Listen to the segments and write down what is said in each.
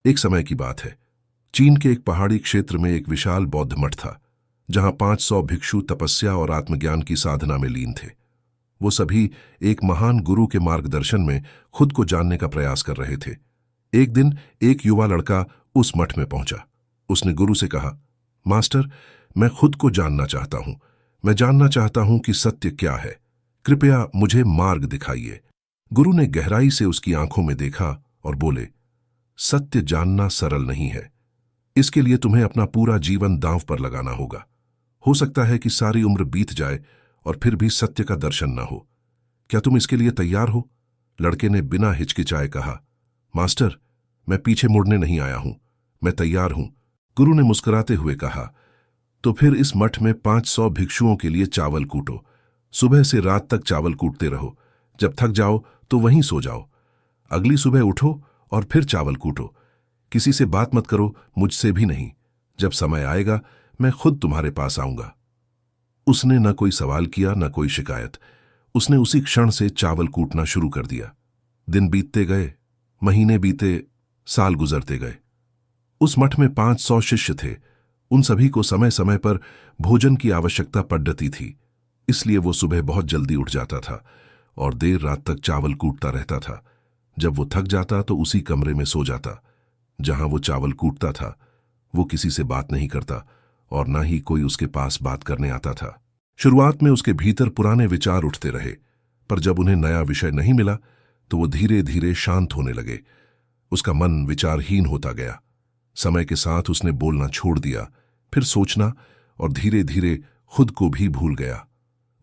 एक समय की बात है। चीन के एक पहाड़ी क्षेत्र में एक विशाल बौद्ध मठ था, जहां 500 भिक्षु तपस्या और आत्मज्ञान की साधना में लीन थे। वो सभी एक महान गुरु के मार्गदर्शन में खुद को जानने का प्रयास कर रहे थे। एक दिन एक युवा लड़का उस मठ में पहुंचा। उसने गुरु से कहा, मास्टर, मैं खुद को जानना चाहता हूं। मैं जानना चाहता हूं कि सत्य क्या है। कृपया मुझे मार्ग दिखाइए। गुरु ने गहराई से उसकी आंखों में देखा और बोले, सत्य जानना सरल नहीं है। इसके लिए तुम्हें अपना पूरा जीवन दांव पर लगाना होगा। हो सकता है कि सारी उम्र बीत जाए और फिर भी सत्य का दर्शन न हो। क्या तुम इसके लिए तैयार हो? लड़के ने बिना हिचकिचाए कहा, मास्टर, मैं पीछे मुड़ने नहीं आया हूं। मैं तैयार हूं। गुरु ने मुस्कुराते हुए कहा, तो फिर इस मठ में 500 भिक्षुओं के लिए चावल कूटो। सुबह से रात तक चावल कूटते रहो। जब थक जाओ तो वहीं सो जाओ। अगली सुबह उठो और फिर चावल कूटो। किसी से बात मत करो, मुझसे भी नहीं। जब समय आएगा मैं खुद तुम्हारे पास आऊंगा। उसने न कोई सवाल किया, न कोई शिकायत। उसने उसी क्षण से चावल कूटना शुरू कर दिया। दिन बीतते गए, महीने बीते, साल गुजरते गए। उस मठ में 500 शिष्य थे। उन सभी को समय समय पर भोजन की आवश्यकता पड़ती थी, इसलिए वो सुबह बहुत जल्दी उठ जाता था और देर रात तक चावल कूटता रहता था। जब वो थक जाता तो उसी कमरे में सो जाता जहां वो चावल कूटता था। वो किसी से बात नहीं करता और ना ही कोई उसके पास बात करने आता था। शुरुआत में उसके भीतर पुराने विचार उठते रहे, पर जब उन्हें नया विषय नहीं मिला तो वो धीरे धीरे शांत होने लगे। उसका मन विचारहीन होता गया। समय के साथ उसने बोलना छोड़ दिया, फिर सोचना, और धीरे धीरे खुद को भी भूल गया।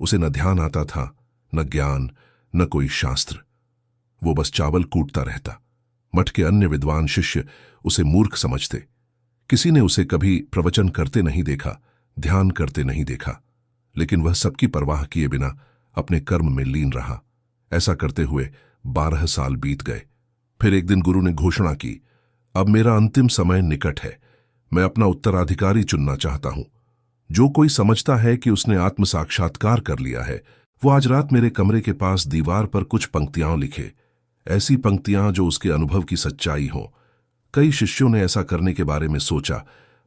उसे न ध्यान आता था, न ज्ञान, न कोई शास्त्र। वो बस चावल कूटता रहता। मठ के अन्य विद्वान शिष्य उसे मूर्ख समझते। किसी ने उसे कभी प्रवचन करते नहीं देखा, ध्यान करते नहीं देखा, लेकिन वह सबकी परवाह किए बिना अपने कर्म में लीन रहा। ऐसा करते हुए 12 साल बीत गए। फिर एक दिन गुरु ने घोषणा की, अब मेरा अंतिम समय निकट है। मैं अपना उत्तराधिकारी चुनना चाहता हूं। जो कोई समझता है कि उसने आत्म साक्षात्कार कर लिया है, वो आज रात मेरे कमरे के पास दीवार पर कुछ पंक्तियां लिखे। ऐसी पंक्तियां जो उसके अनुभव की सच्चाई हो। कई शिष्यों ने ऐसा करने के बारे में सोचा।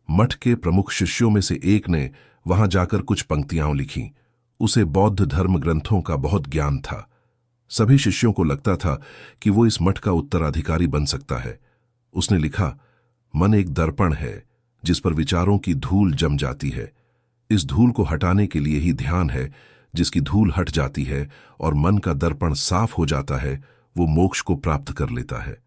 मठ के प्रमुख शिष्यों में से एक ने वहां जाकर कुछ पंक्तियां लिखीं। उसे बौद्ध धर्म ग्रंथों का बहुत ज्ञान था। सभी शिष्यों को लगता था कि वो इस मठ का उत्तराधिकारी बन सकता है। उसने लिखा, मन एक दर्पण है जिस पर विचारों की धूल जम जाती है। इस धूल को हटाने के लिए ही ध्यान है। जिसकी धूल हट जाती है और मन का दर्पण साफ हो जाता है, वो मोक्ष को प्राप्त कर लेता है।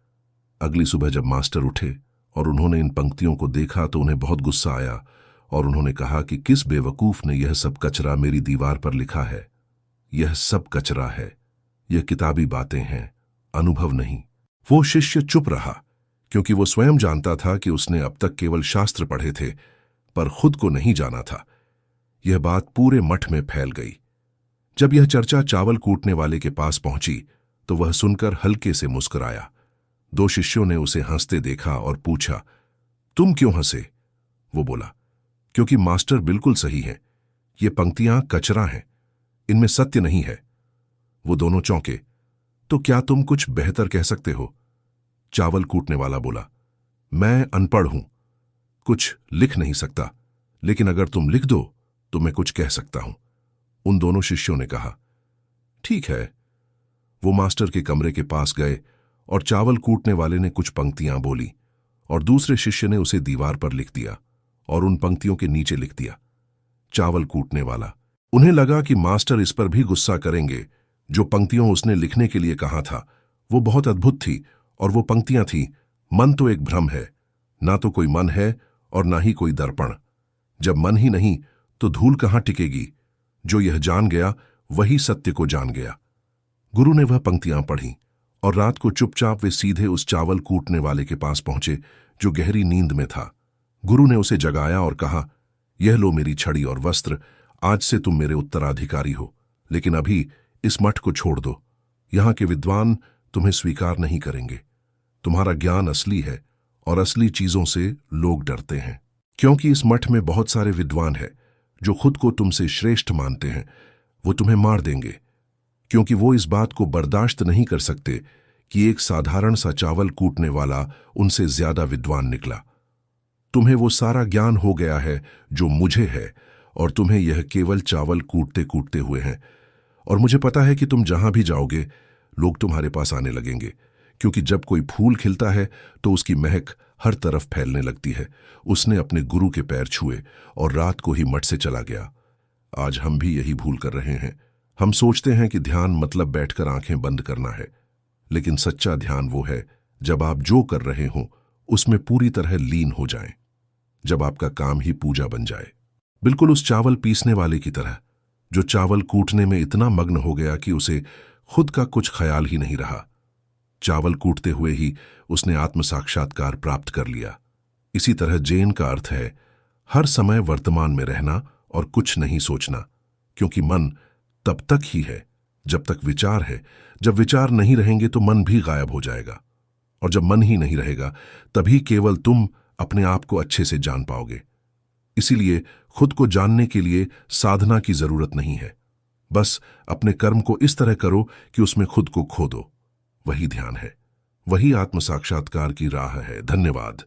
अगली सुबह जब मास्टर उठे और उन्होंने इन पंक्तियों को देखा तो उन्हें बहुत गुस्सा आया और उन्होंने कहा कि किस बेवकूफ ने यह सब कचरा मेरी दीवार पर लिखा है। यह सब कचरा है। यह किताबी बातें हैं, अनुभव नहीं। वो शिष्य चुप रहा, क्योंकि वो स्वयं जानता था कि उसने अब तक केवल शास्त्र पढ़े थे, पर खुद को नहीं जाना था। यह बात पूरे मठ में फैल गई। जब यह चर्चा चावल कूटने वाले के पास पहुंची तो वह सुनकर हल्के से मुस्कुराया। 2 शिष्यों ने उसे हंसते देखा और पूछा, तुम क्यों हंसे? वो बोला, क्योंकि मास्टर बिल्कुल सही है। ये पंक्तियां कचरा हैं, इनमें सत्य नहीं है। वो दोनों चौंके। तो क्या तुम कुछ बेहतर कह सकते हो? चावल कूटने वाला बोला, मैं अनपढ़ हूं, कुछ लिख नहीं सकता, लेकिन अगर तुम लिख दो तो मैं कुछ कह सकता हूं। उन दोनों शिष्यों ने कहा, ठीक है। वो मास्टर के कमरे के पास गए और चावल कूटने वाले ने कुछ पंक्तियां बोली और दूसरे शिष्य ने उसे दीवार पर लिख दिया और उन पंक्तियों के नीचे लिख दिया, चावल कूटने वाला। उन्हें लगा कि मास्टर इस पर भी गुस्सा करेंगे। जो पंक्तियों उसने लिखने के लिए कहा था वो बहुत अद्भुत थी, और वो पंक्तियां थीं, मन तो एक भ्रम है, ना तो कोई मन है और ना ही कोई दर्पण। जब मन ही नहीं तो धूल कहां टिकेगी? जो यह जान गया वही सत्य को जान गया। गुरु ने वह पंक्तियां पढ़ीं और रात को चुपचाप वे सीधे उस चावल कूटने वाले के पास पहुंचे जो गहरी नींद में था। गुरु ने उसे जगाया और कहा, यह लो मेरी छड़ी और वस्त्र, आज से तुम मेरे उत्तराधिकारी हो। लेकिन अभी इस मठ को छोड़ दो। यहां के विद्वान तुम्हें स्वीकार नहीं करेंगे। तुम्हारा ज्ञान असली है और असली चीजों से लोग डरते हैं। क्योंकि इस मठ में बहुत सारे विद्वान हैं जो खुद को तुमसे श्रेष्ठ मानते हैं। वो तुम्हें मार देंगे, क्योंकि वो इस बात को बर्दाश्त नहीं कर सकते कि एक साधारण सा चावल कूटने वाला उनसे ज्यादा विद्वान निकला। तुम्हें वो सारा ज्ञान हो गया है जो मुझे है, और तुम्हें यह केवल चावल कूटते कूटते हुए हैं। और मुझे पता है कि तुम जहां भी जाओगे लोग तुम्हारे पास आने लगेंगे, क्योंकि जब कोई फूल खिलता है तो उसकी महक हर तरफ फैलने लगती है। उसने अपने गुरु के पैर छुए और रात को ही मठ से चला गया। आज हम भी यही भूल कर रहे हैं। हम सोचते हैं कि ध्यान मतलब बैठकर आंखें बंद करना है, लेकिन सच्चा ध्यान वो है जब आप जो कर रहे हो उसमें पूरी तरह लीन हो जाएं, जब आपका काम ही पूजा बन जाए। बिल्कुल उस चावल पीसने वाले की तरह जो चावल कूटने में इतना मग्न हो गया कि उसे खुद का कुछ ख्याल ही नहीं रहा। चावल कूटते हुए ही उसने आत्म साक्षात्कार प्राप्त कर लिया। इसी तरह जैन का अर्थ है हर समय वर्तमान में रहना और कुछ नहीं सोचना, क्योंकि मन तब तक ही है जब तक विचार है। जब विचार नहीं रहेंगे तो मन भी गायब हो जाएगा, और जब मन ही नहीं रहेगा तभी केवल तुम अपने आप को अच्छे से जान पाओगे। इसीलिए खुद को जानने के लिए साधना की जरूरत नहीं है। बस अपने कर्म को इस तरह करो कि उसमें खुद को खो दो। वही ध्यान है, वही आत्म साक्षात्कार की राह है। धन्यवाद।